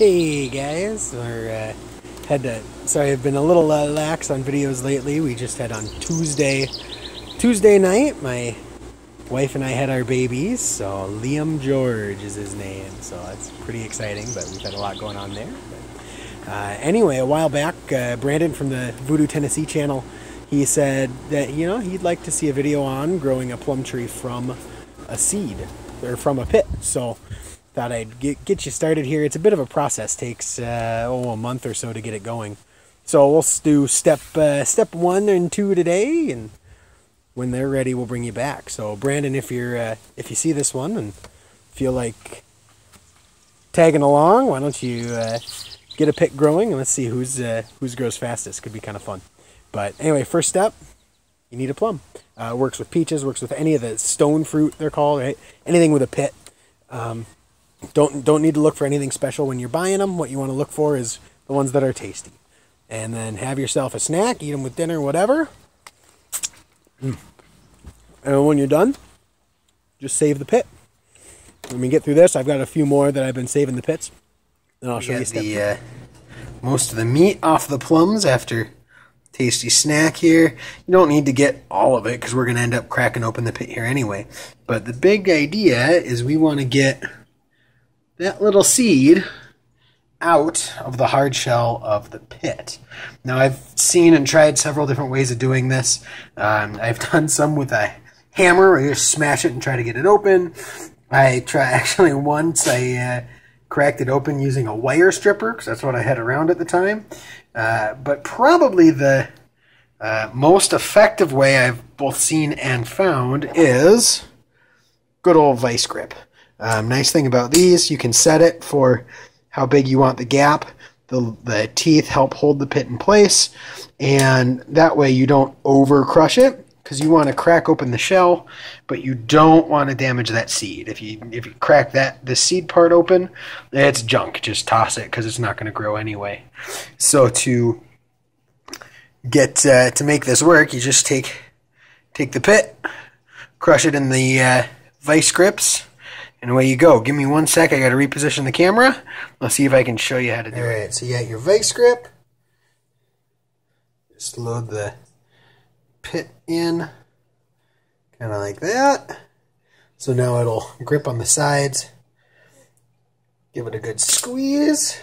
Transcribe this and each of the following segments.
Hey guys, sorry I've been a little lax on videos lately. We just had on Tuesday night, my wife and I had our babies, so Liam George is his name, so that's pretty exciting, but we've had a lot going on there. Anyway, a while back, Brandon from the Voodoo Tennessee channel, he said that, he'd like to see a video on growing a plum tree from a seed, or from a pit, so thought I'd get you started here. It's a bit of a process. Takes a month or so to get it going. So we'll do step 1 and 2 today, and when they're ready, we'll bring you back. So Brandon, if you see this one and feel like tagging along, why don't you get a pit growing and let's see whose grows fastest. Could be kind of fun. But anyway, first step, you need a plum. Works with peaches, works with any of the stone fruit they're called, right? Anything with a pit. Don't need to look for anything special when you're buying them. What you want to look for is the ones that are tasty. And then have yourself a snack, eat them with dinner, whatever. And when you're done, just save the pit. When we get through this, I've got a few more that I've been saving the pits. Then I'll show you step most of the meat off the plums after tasty snack here. You don't need to get all of it because we're going to end up cracking open the pit here anyway. But the big idea is we want to get that little seed out of the hard shell of the pit. Now I've seen and tried several different ways of doing this. I've done some with a hammer where you just smash it and try to get it open. Actually once I cracked it open using a wire stripper because that's what I had around at the time. But probably the most effective way I've both seen and found is good old vice grip. Nice thing about these, you can set it for how big you want the gap. The teeth help hold the pit in place, and that way you don't over crush it because you want to crack open the shell, but you don't want to damage that seed. If you crack the seed part open, it's junk. Just toss it because it's not going to grow anyway. So to get to make this work, you just take the pit, crush it in the vice grips, and away you go. Give me 1 sec. I got to reposition the camera. Let's see if I can show you how to do it. All right, so you got your vice grip. Just load the pit in, kind of like that. So now it'll grip on the sides. Give it a good squeeze.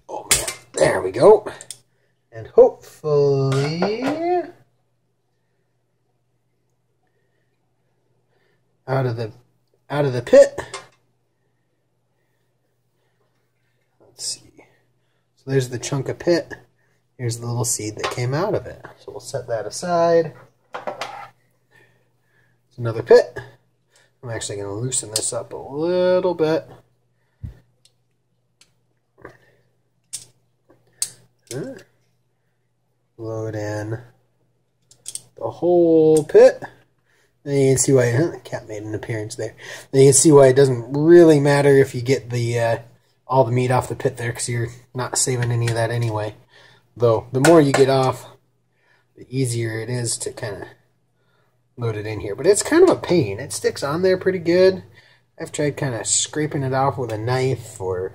Oh man, there we go. And hopefully out of the pit. Let's see. So there's the chunk of pit. Here's the little seed that came out of it. So we'll set that aside. It's another pit. I'm actually going to loosen this up a little bit. Load in the whole pit. Then you can see why the cat made an appearance there. Then you can see why it doesn't really matter if you get the all the meat off the pit there, because you're not saving any of that anyway. Though the more you get off, the easier it is to kind of load it in here. But it's kind of a pain. It sticks on there pretty good. I've tried kind of scraping it off with a knife or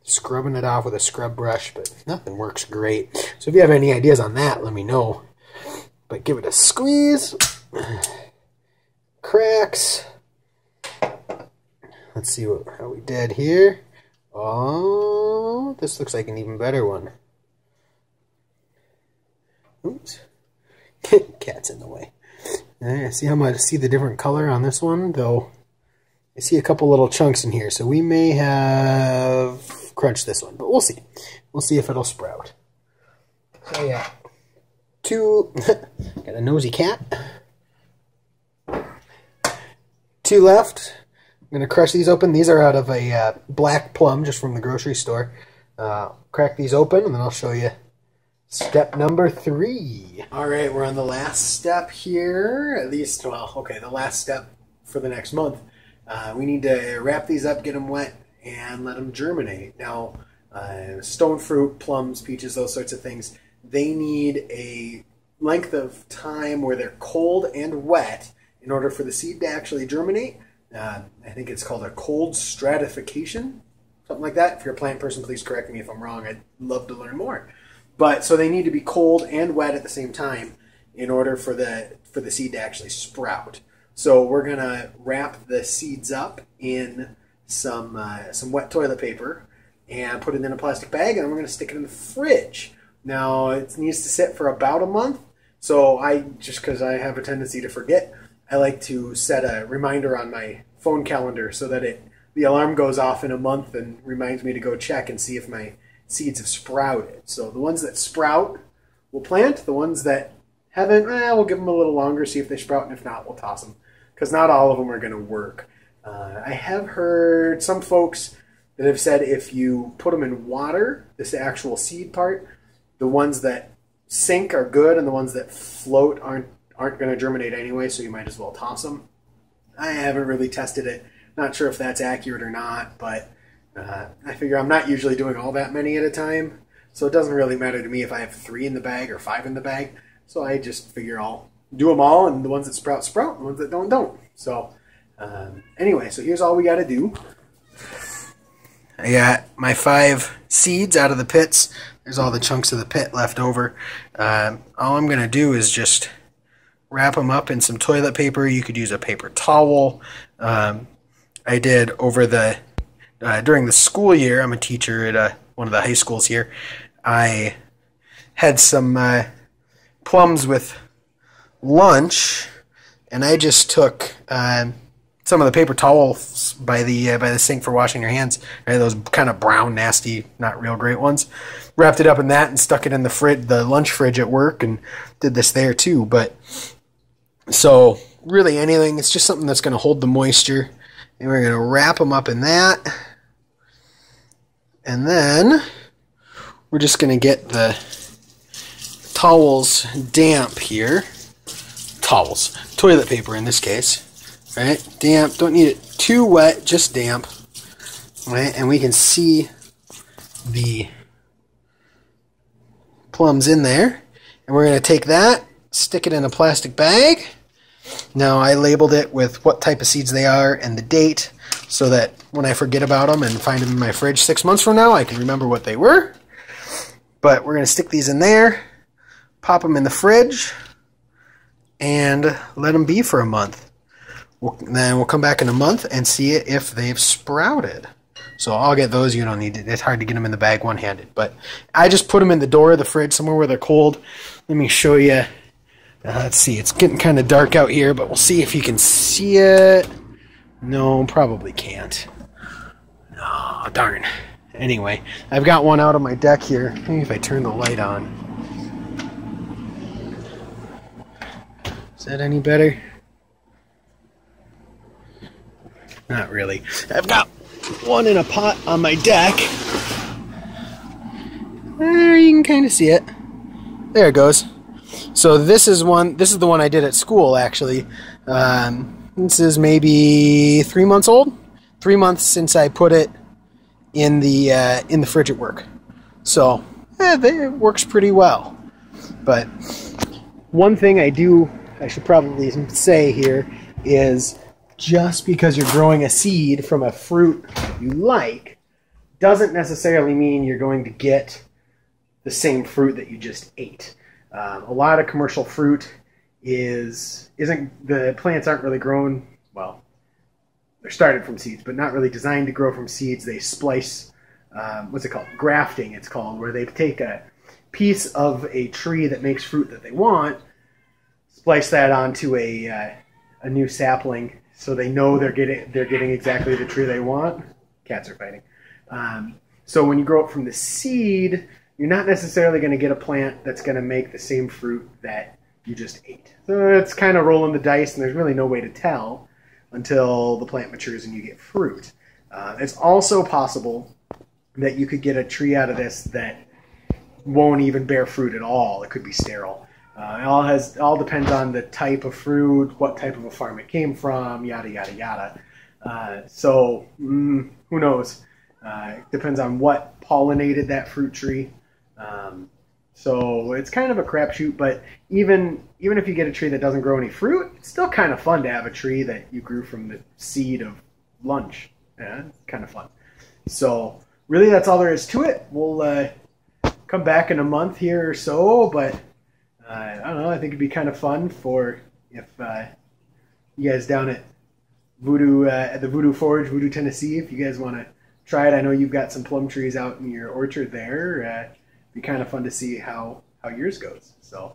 scrubbing it off with a scrub brush, but nothing works great. So if you have any ideas on that, let me know. But give it a squeeze. Cracks. Let's see how we did here. Oh, this looks like an even better one. Oops. Cat's in the way. There, see the different color on this one? Though I see a couple little chunks in here, so we may have crunched this one, but we'll see. We'll see if it'll sprout. So yeah, got a nosy cat. 2 left. I'm going to crush these open. These are out of a black plum just from the grocery store. Crack these open and then I'll show you step number 3. Alright, we're on the last step here. At least, well, okay, the last step for the next month. We need to wrap these up, get them wet, and let them germinate. Now, stone fruit, plums, peaches, those sorts of things, they need a length of time where they're cold and wet in order for the seed to actually germinate. I think it's called a cold stratification, something like that. If you're a plant person, please correct me if I'm wrong. I'd love to learn more. But so they need to be cold and wet at the same time in order for the seed to actually sprout. So we're gonna wrap the seeds up in some wet toilet paper and put it in a plastic bag, and then we're gonna stick it in the fridge. Now it needs to sit for about a month. So just because I have a tendency to forget, I like to set a reminder on my phone calendar so that the alarm goes off in a month and reminds me to go check and see if my seeds have sprouted. So the ones that sprout, we'll plant. The ones that haven't, we'll give them a little longer, see if they sprout, and if not, we'll toss them. Because not all of them are going to work. I have heard some folks that have said if you put them in water, this actual seed part, the ones that sink are good, and the ones that float aren't going to germinate anyway, so you might as well toss them. I haven't really tested it. Not sure if that's accurate or not, but I figure I'm not usually doing all that many at a time, so it doesn't really matter to me if I have 3 in the bag or 5 in the bag. So I just figure I'll do them all, and the ones that sprout, sprout, and the ones that don't. So anyway, so here's all we got to do. I got my 5 seeds out of the pits. There's all the chunks of the pit left over. All I'm going to do is just wrap them up in some toilet paper. You could use a paper towel. I did over during the school year, I'm a teacher at one of the high schools here. I had some plums with lunch, and I just took some of the paper towels by the sink for washing your hands, right, those kind of brown, nasty, not real great ones. Wrapped it up in that and stuck it in the lunch fridge at work, and did this there too. But so really anything, it's just something that's going to hold the moisture, and we're going to wrap them up in that, and then we're just going to get the towels damp here. Towels, toilet paper in this case. Right, damp, don't need it too wet, just damp. Right, and we can see the plums in there. And we're going to take that, stick it in a plastic bag. Now I labeled it with what type of seeds they are and the date, so that when I forget about them and find them in my fridge 6 months from now, I can remember what they were. But we're going to stick these in there, pop them in the fridge, and let them be for a month. Then we'll come back in a month and see if they've sprouted. So I'll get those. You don't need it. It's hard to get them in the bag one-handed. But I just put them in the door of the fridge somewhere where they're cold. Let me show you. Let's see. It's getting kind of dark out here, but we'll see if you can see it. No, probably can't. Oh, darn. Anyway, I've got one out on my deck here. Maybe if I turn the light on. Is that any better? Not really. I've got one in a pot on my deck. There, you can kind of see it. There it goes. So this is the one I did at school, actually. This is maybe 3 months old. 3 months since I put it in the fridge at work. So it works pretty well. But one thing I should probably say here is, just because you're growing a seed from a fruit you like doesn't necessarily mean you're going to get the same fruit that you just ate. A lot of commercial fruit the plants aren't really grown, well, they're started from seeds, but not really designed to grow from seeds. They splice, what's it called? Grafting, it's called, where they take a piece of a tree that makes fruit that they want, splice that onto a new sapling, so they know they're getting exactly the tree they want. Cats are fighting. So when you grow it from the seed, you're not necessarily going to get a plant that's going to make the same fruit that you just ate. So it's kind of rolling the dice, and there's really no way to tell until the plant matures and you get fruit. It's also possible that you could get a tree out of this that won't even bear fruit at all. It could be sterile. It all depends on the type of fruit, what type of a farm it came from, yada, yada, yada. So who knows? It depends on what pollinated that fruit tree. So it's kind of a crapshoot, but even if you get a tree that doesn't grow any fruit, it's still kind of fun to have a tree that you grew from the seed of lunch. Yeah, it's kind of fun. So really, that's all there is to it. We'll come back in a month here or so, but I don't know. I think it'd be kind of fun for if you guys down at the Voodoo Forge, Voodoo, Tennessee, if you guys want to try it. I know you've got some plum trees out in your orchard there. It'd be kind of fun to see how yours goes. So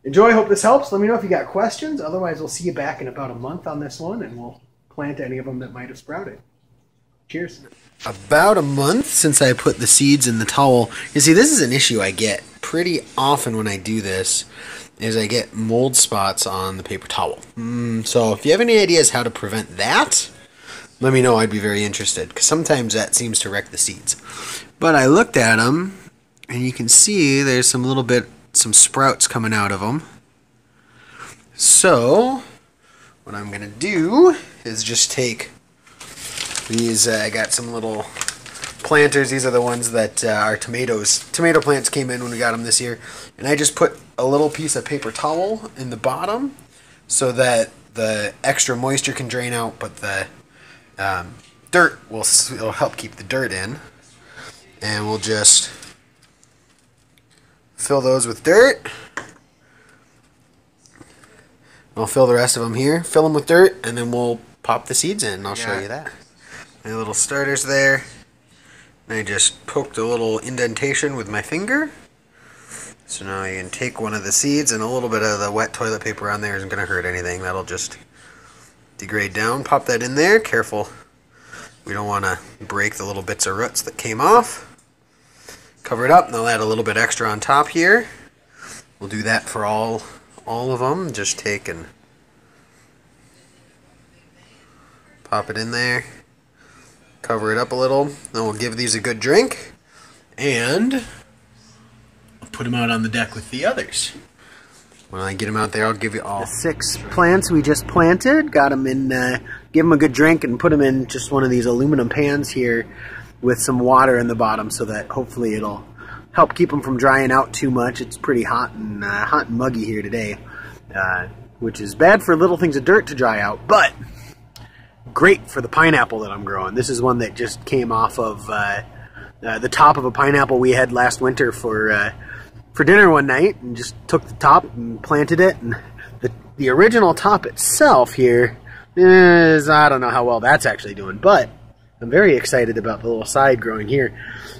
enjoy. Hope this helps. Let me know if you got questions. Otherwise, we'll see you back in about a month on this one, and we'll plant any of them that might have sprouted. Cheers. About a month since I put the seeds in the towel. You see, this is an issue I get pretty often when I do this, is I get mold spots on the paper towel. So if you have any ideas how to prevent that, let me know. I'd be very interested, because sometimes that seems to wreck the seeds. But I looked at them, and you can see there's some sprouts coming out of them. So what I'm going to do is just take these. I got some little planters. These are the ones that our tomato plants came in when we got them this year. And I just put a little piece of paper towel in the bottom so that the extra moisture can drain out, but the dirt will help keep the dirt in. And we'll just fill those with dirt. I'll fill the rest of them here, fill them with dirt, and then we'll pop the seeds in, and I'll show you that. My little starters there. And I just poked a little indentation with my finger. So now you can take one of the seeds, and a little bit of the wet toilet paper on there isn't going to hurt anything. That'll just degrade down. Pop that in there. Careful. We don't want to break the little bits of roots that came off. Cover it up, and I'll add a little bit extra on top here. We'll do that for all of them. Just take and pop it in there. Cover it up a little. Then we'll give these a good drink. And I'll put them out on the deck with the others. When I get them out there, I'll give you all. The 6 plants we just planted. Got them in, give them a good drink and put them in just one of these aluminum pans here with some water in the bottom so that hopefully it'll help keep them from drying out too much. It's pretty hot and muggy here today, which is bad for little things of dirt to dry out, but great for the pineapple that I'm growing. This is one that just came off of the top of a pineapple we had last winter for dinner one night, and just took the top and planted it. And the original top itself here is, I don't know how well that's actually doing, but I'm very excited about the little side growing here.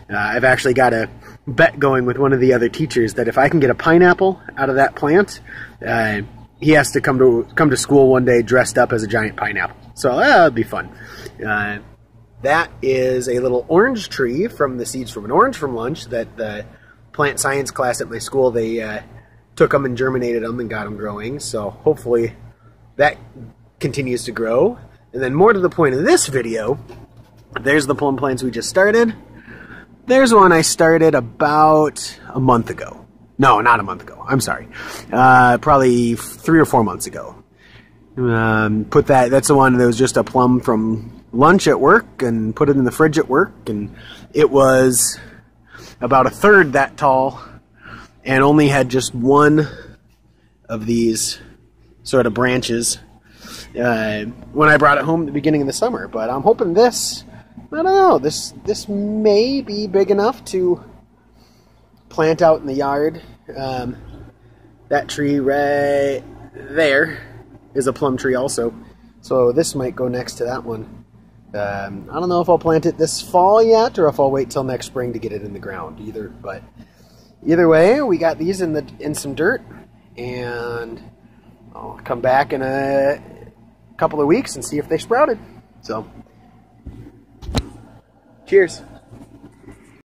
I've actually got a bet going with one of the other teachers that if I can get a pineapple out of that plant, he has to come to school one day dressed up as a giant pineapple. So that'd be fun. That is a little orange tree from the seeds from an orange from lunch that the plant science class at my school, they took them and germinated them and got them growing. So hopefully that continues to grow. And then more to the point of this video, there's the plum plants we just started. There's one I started about a month ago. No, not a month ago. I'm sorry. Probably 3 or 4 months ago. That's the one that was just a plum from lunch at work, and put it in the fridge at work, and it was about a third that tall and only had just one of these sort of branches when I brought it home at the beginning of the summer. But I'm hoping this, I don't know, this may be big enough to plant out in the yard. That tree right there is a plum tree also, so this might go next to that one. I don't know if I'll plant it this fall yet, or if I'll wait till next spring to get it in the ground either. But either way, we got these in some dirt, and I'll come back in a couple of weeks and see if they sprouted. So cheers.